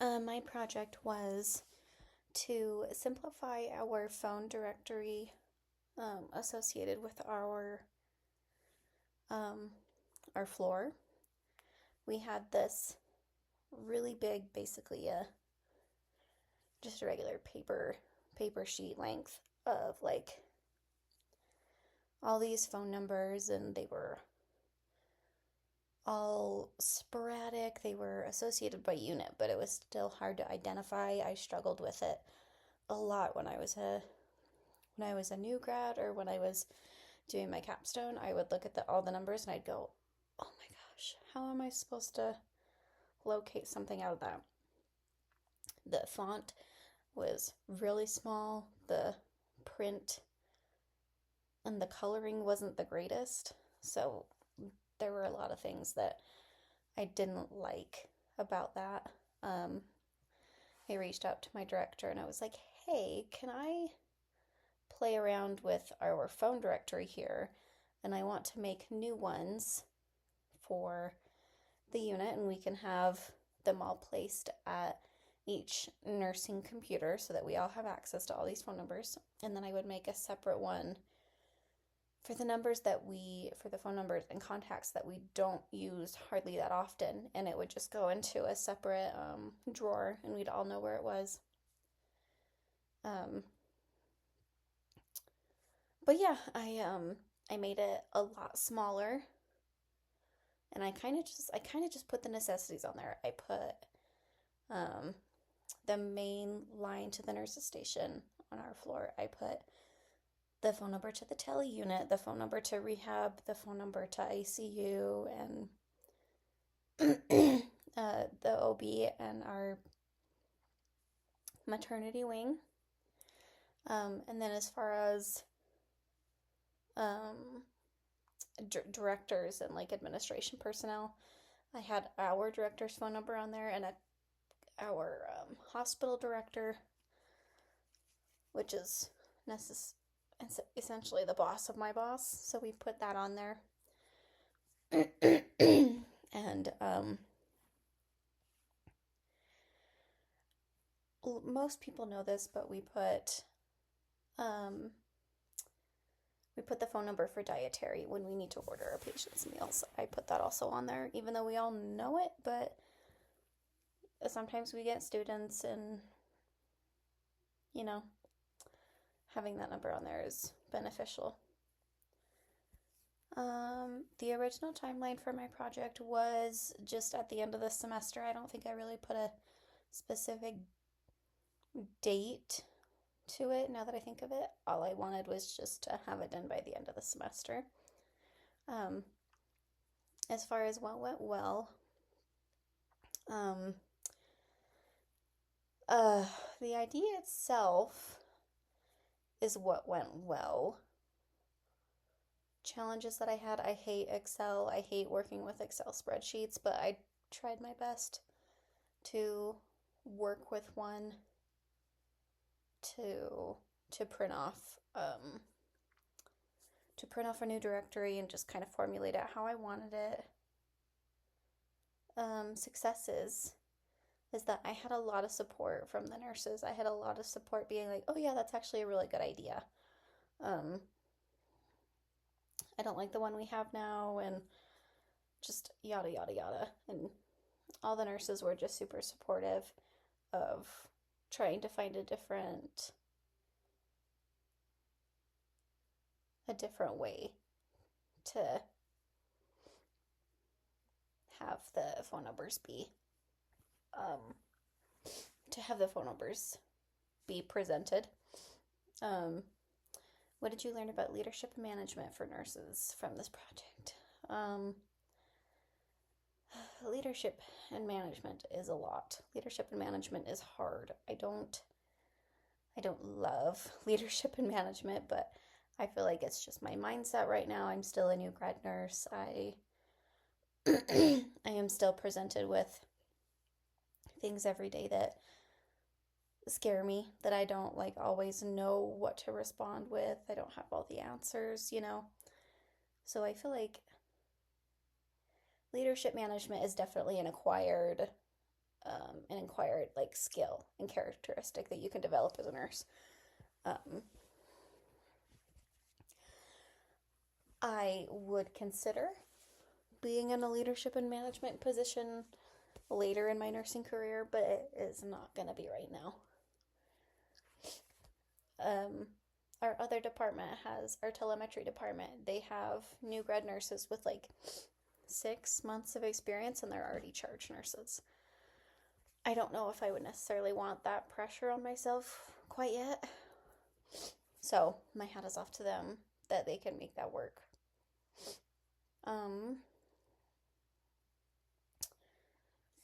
My project was to simplify our phone directory associated with um, our floor. We had this really big, basically just a regular paper sheet length of like all these phone numbers, and they were all sporadic. They were associated by unit, but it was still hard to identify. I struggled with it a lot when I was a new grad, or when I was doing my capstone. I would look at all the numbers and I'd go, "Oh my gosh, how am I supposed to locate something out of that?" The font was really small. The print and the coloring wasn't the greatest. So there were a lot of things that I didn't like about that. Um, I reached out to my director and I was like, "Hey, can I play around with our phone directory here? And I want to make new ones for the unit, and we can have them all placed at each nursing computer so that we all have access to all these phone numbers. And then I would make a separate one for the phone numbers and contacts that we don't use hardly that often, and it would just go into a separate drawer, and we'd all know where it was. Um, but yeah, I made it a lot smaller, and I kind of just put the necessities on there. I put um, the main line to the nurse's station on our floor. I put the phone number to the tele unit, the phone number to rehab, the phone number to ICU, and the OB and our maternity wing. And then as far as um, directors and like administration personnel, I had our director's phone number on there, and our hospital director, which is essentially the boss of my boss. So we put that on there. And most people know this, but um, we put the phone number for dietary when we need to order our patients' meals. I put that also on there, even though we all know it, but sometimes we get students, and you know, having that number on there is beneficial. The original timeline for my project was just at the end of the semester. I don't think I really put a specific date to it now that I think of it. All I wanted was just to have it done by the end of the semester. Um, as far as what went well, um, the idea itself is what went well. Challenges that I had: I hate Excel. I hate working with Excel spreadsheets, but I tried my best to work with one to to print off a new directory and just kind of formulate it how I wanted it. Successes is that I had a lot of support from the nurses. I had a lot of support being like, "Oh yeah, that's actually a really good idea. Um, I don't like the one we have now," and just yada yada yada. And all the nurses were just super supportive of trying to find a different way to have the phone numbers be um, presented. Um, what did you learn about leadership and management for nurses from this project? Leadership and management is a lot. Leadership and management is hard. I don't love leadership and management, but I feel like it's just my mindset right now. I'm still a new grad nurse. I am still presented with things every day that scare me, that I don't like always know what to respond with. I don't have all the answers. So I feel like leadership management is definitely an acquired like skill and characteristic that you can develop as a nurse. Um, I would consider being in a leadership and management position later in my nursing career, but it is not going to be right now. Um, our other department has our telemetry department. They have new grad nurses with like 6 months of experience and they're already charge nurses. I don't know if I would necessarily want that pressure on myself quite yet. So my hat is off to them that they can make that work. Um,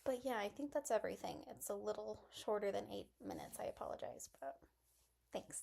but yeah, I think that's everything. It's a little shorter than 8 minutes. I apologize, but thanks.